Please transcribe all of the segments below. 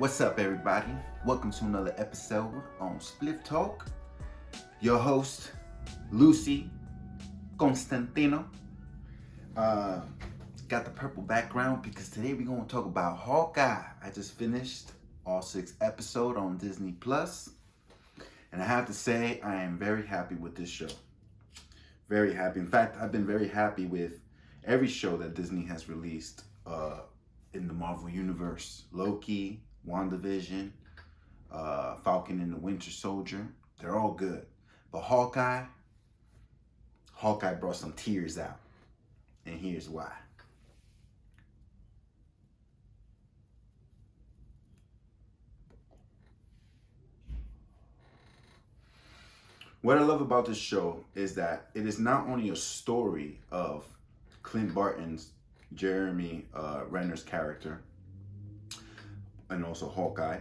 What's up, everybody? Welcome to another episode on Spliff Talk. Your host, Lucy Constantino. Got the purple background because today we're going to talk about Hawkeye. I just finished all 6 episodes on Disney Plus, and I have to say I am very happy with this show. Very happy. In fact, I've been very happy with every show that Disney has released in the Marvel Universe. Loki, WandaVision, Falcon and the Winter Soldier. They're all good. But Hawkeye brought some tears out. And here's why. What I love about this show is that it is not only a story of Clint Barton's Jeremy Renner's character, and also Hawkeye.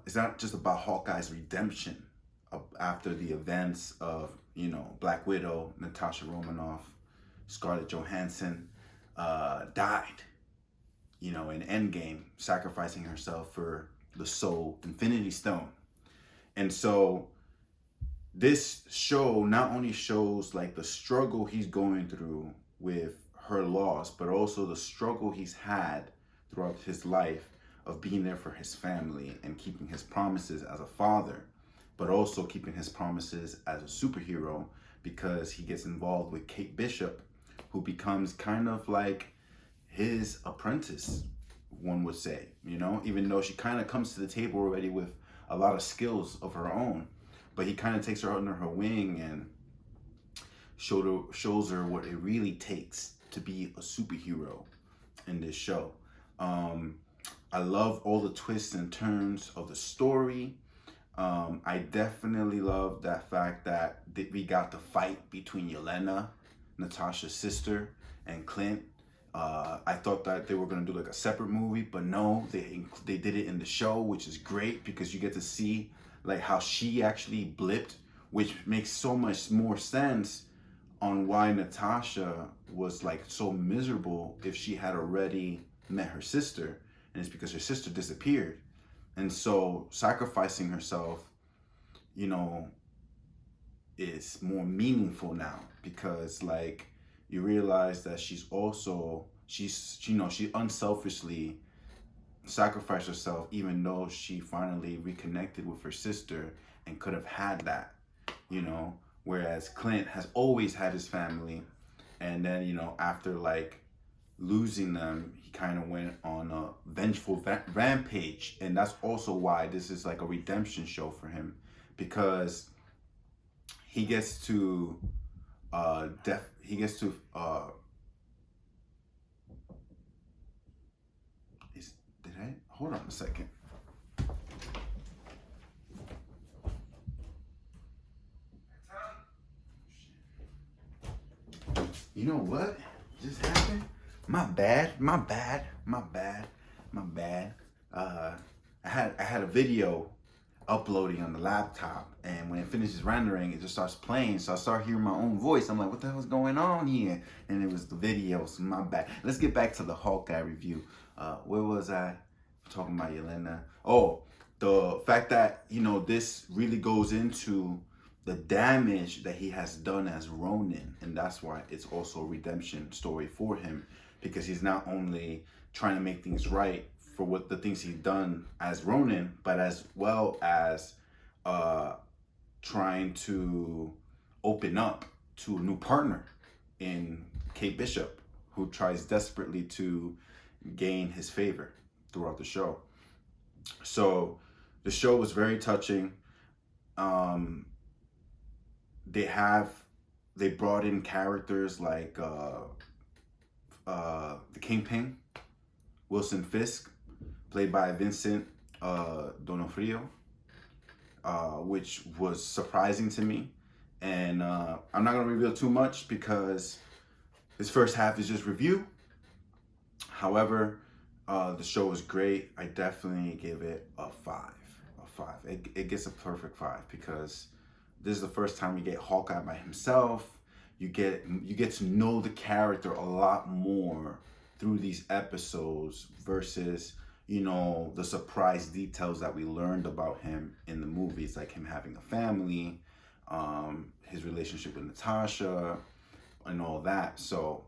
It's not just about Hawkeye's redemption after the events of, Black Widow, Natasha Romanoff, Scarlett Johansson died, in Endgame, sacrificing herself for the Soul Infinity Stone. And so this show not only shows like the struggle he's going through with her loss, but also the struggle he's had throughout his life of being there for his family and keeping his promises as a father, but also keeping his promises as a superhero, because he gets involved with Kate Bishop, who becomes kind of like his apprentice, one would say, even though she kind of comes to the table already with a lot of skills of her own, but he kind of takes her under her wing and shows her what it really takes to be a superhero in this show. I love all the twists and turns of the story. I definitely love that fact that we got the fight between Yelena, Natasha's sister, and Clint. I thought that they were going to do like a separate movie, but no, they did it in the show, which is great because you get to see like how she actually blipped, which makes so much more sense on why Natasha was like so miserable if she had already met her sister, and it's because her sister disappeared. And so sacrificing herself, is more meaningful now, because like you realize that she unselfishly sacrificed herself, even though she finally reconnected with her sister and could have had that, whereas Clint has always had his family, and then after like losing them, he kind of went on a vengeful rampage. And that's also why this is like a redemption show for him, because he gets to hold on a second. You know what just happened? My bad. I had a video uploading on the laptop, and when it finishes rendering, it just starts playing. So I start hearing my own voice. I'm like, what the hell's going on here? And it was the video, so my bad. Let's get back to the Hawkeye review. Where was I? Talking about Yelena. Oh, the fact that, this really goes into the damage that he has done as Ronin, and that's why it's also a redemption story for him, because he's not only trying to make things right for what the things he's done as Ronin, but as well as trying to open up to a new partner in Kate Bishop, who tries desperately to gain his favor throughout the show. So the show was very touching. They brought in characters like the Kingpin, Wilson Fisk, played by Vincent D'Onofrio, which was surprising to me. And I'm not gonna reveal too much because this first half is just review. However, the show was great. I definitely give it a 5. It gets a perfect 5 because this is the first time you get Hawkeye by himself. You get to know the character a lot more through these episodes versus you know, the surprise details that we learned about him in the movies, like him having a family, his relationship with Natasha, and all that. So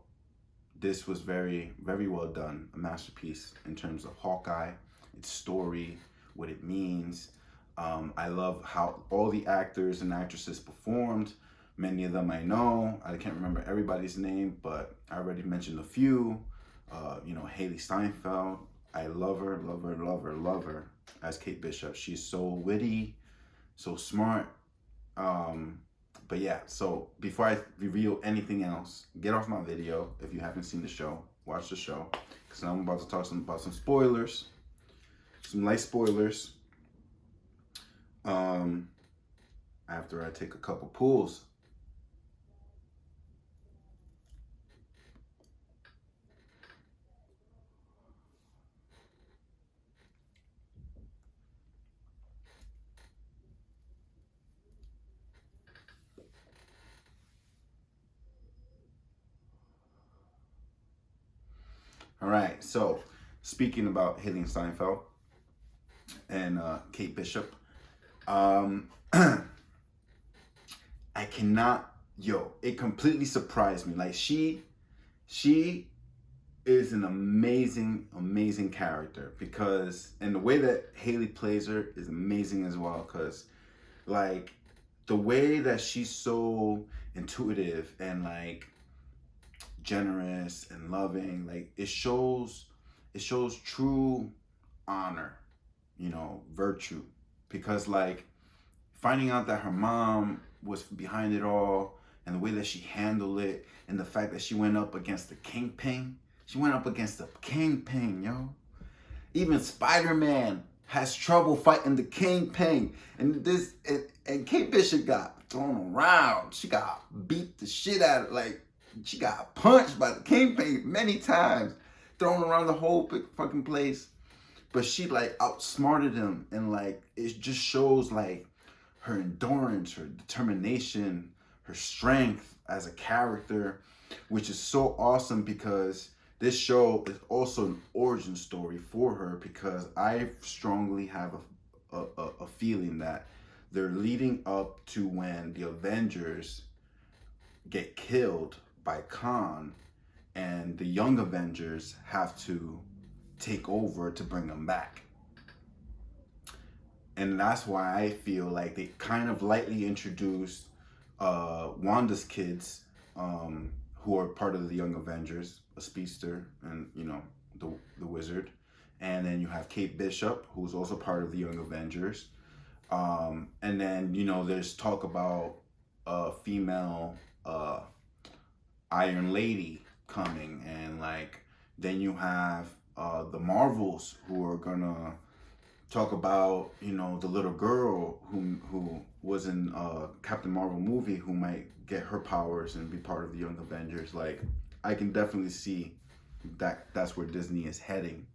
this was very, very well done. A masterpiece in terms of Hawkeye, its story, what it means. I love how all the actors and actresses performed. Many of them I know. I can't remember everybody's name, but I already mentioned a few. You know, Haley Steinfeld. I love her, love her, love her, love her as Kate Bishop. She's so witty, so smart. But yeah, so before I reveal anything else, get off my video if you haven't seen the show. Watch the show, because I'm about to talk about some spoilers, some light spoilers. After I take a couple pulls. All right, so speaking about Haley Steinfeld and Kate Bishop, I cannot, it completely surprised me. Like she is an amazing, amazing character, because, and the way that Haley plays her is amazing as well, because like the way that she's so intuitive and like generous and loving, like it shows true honor, you know, virtue, because like finding out that her mom was behind it all, and the way that she handled it, and the fact that she went up against the kingpin. She went up against the kingpin, yo. Even Spider-Man has trouble fighting the kingpin, and and Kate Bishop got thrown around. She got beat the shit out of, like, she got punched by the kingpin many times, thrown around the whole fucking place. But she like outsmarted him, and like it just shows like her endurance, her determination, her strength as a character, which is so awesome, because this show is also an origin story for her, because I strongly have a feeling that they're leading up to when the Avengers get killed by Khan, and the young Avengers have to take over to bring them back. And that's why I feel like they kind of lightly introduced Wanda's kids, who are part of the Young Avengers, a speedster, and you know, the wizard. And then you have Kate Bishop, who's also part of the Young Avengers. And then, you know, there's talk about a female Iron Lady coming, and like then you have the Marvels, who are gonna talk about, you know, the little girl who was in Captain Marvel movie, who might get her powers and be part of the Young Avengers. Like I can definitely see that that's where Disney is heading,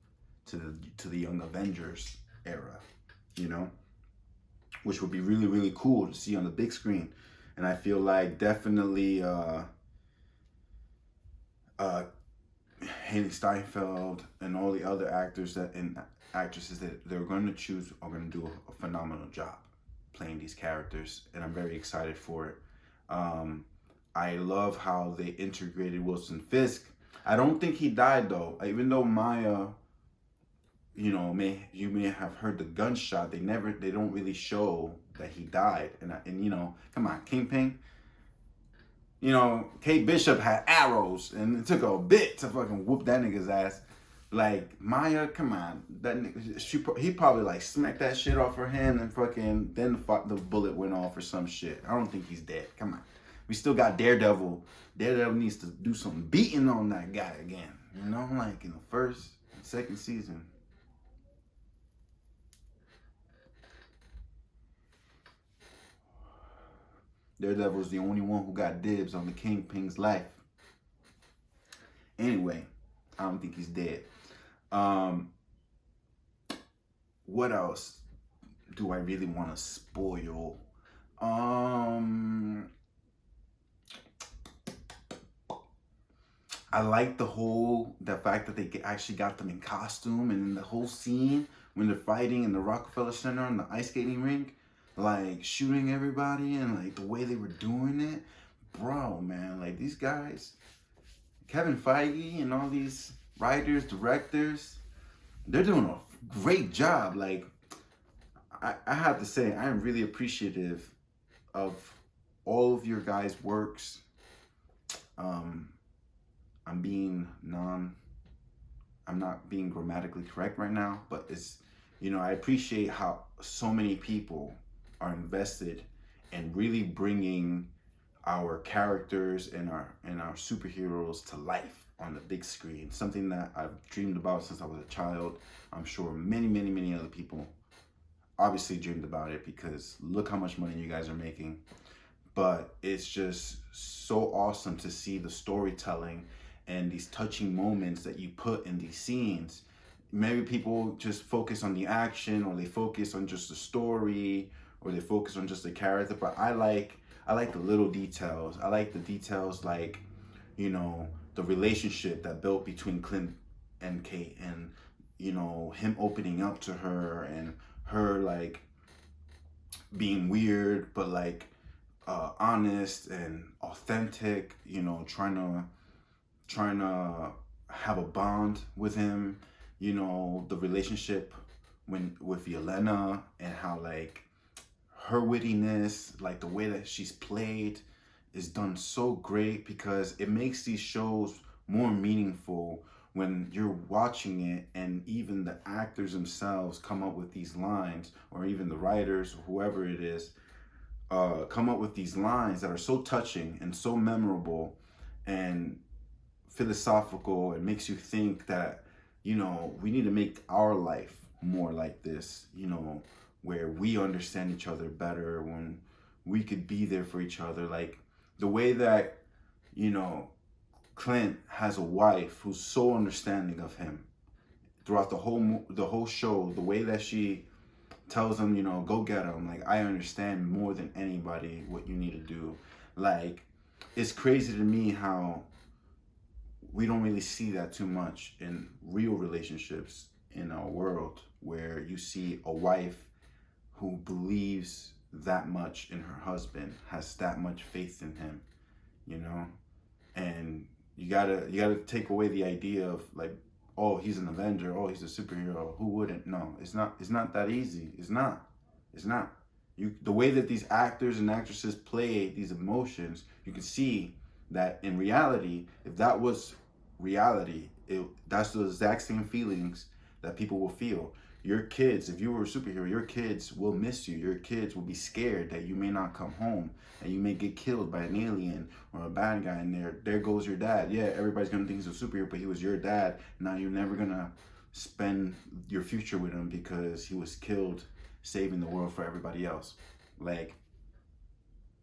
to the Young Avengers era, you know, which would be really, really cool to see on the big screen. And I feel like definitely Haley Steinfeld and all the other actors and actresses that they're going to choose are going to do a phenomenal job playing these characters, and I'm very excited for it. I love how they integrated Wilson Fisk. I don't think he died though, even though Maya, you know, you may have heard the gunshot. They don't really show that he died, and you know, come on, Kingpin. You know, Kate Bishop had arrows, and it took a bit to fucking whoop that nigga's ass. Like Maya, come on, that nigga, he probably like smacked that shit off her hand, and fucking then the bullet went off or some shit. I don't think he's dead. Come on, we still got Daredevil. Daredevil needs to do some beating on that guy again. You know, like in the first and second season. Daredevil's the only one who got dibs on the Kingpin's life. Anyway, I don't think he's dead. What else do I really want to spoil? I like the fact that they actually got them in costume, and in the whole scene when they're fighting in the Rockefeller Center on the ice skating rink, like shooting everybody, and like the way they were doing it, bro, man, like these guys, Kevin Feige and all these writers, directors, they're doing a great job. Like I have to say, I am really appreciative of all of your guys' works. Um, I'm being I'm not being grammatically correct right now, but it's, I appreciate how so many people are invested in really bringing our characters and our superheroes to life on the big screen. Something that I've dreamed about since I was a child. I'm sure many other people obviously dreamed about it, because look how much money you guys are making. But it's just so awesome to see the storytelling and these touching moments that you put in these scenes. Maybe people just focus on the action, or they focus on just the story, or they focus on just the character. But I like the little details. I like the details, like, the relationship that built between Clint and Kate, and him opening up to her, and her like being weird but like honest and authentic, trying to have a bond with him, the relationship with Yelena, and how like her wittiness, like the way that she's played is done so great, because it makes these shows more meaningful when you're watching it, and even the actors themselves come up with these lines, or even the writers, or whoever it is, come up with these lines that are so touching and so memorable and philosophical. It makes you think that, we need to make our life more like this, where we understand each other better, when we could be there for each other. Like the way that, Clint has a wife who's so understanding of him throughout the whole show. The way that she tells him, go get him. Like, I understand more than anybody what you need to do. Like, it's crazy to me how we don't really see that too much in real relationships in our world, where you see a wife who believes that much in her husband, has that much faith in him, and you gotta take away the idea of like, oh, he's an Avenger, oh, he's a superhero. Who wouldn't? No, it's not that easy. It's not. The way that these actors and actresses play these emotions, you can see that in reality, if that was reality, that's the exact same feelings that people will feel. Your kids, if you were a superhero, your kids will miss you. Your kids will be scared that you may not come home, and you may get killed by an alien or a bad guy, and there goes your dad. Yeah, everybody's gonna think he's a superhero, but he was your dad. Now you're never gonna spend your future with him because he was killed saving the world for everybody else. Like,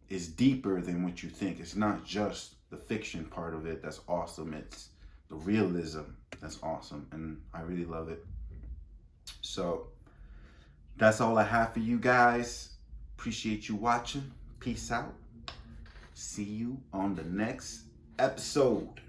it's deeper than what you think. It's not just the fiction part of it that's awesome. It's the realism that's awesome, and I really love it. So that's all I have for you guys. Appreciate you watching. Peace out. See you on the next episode.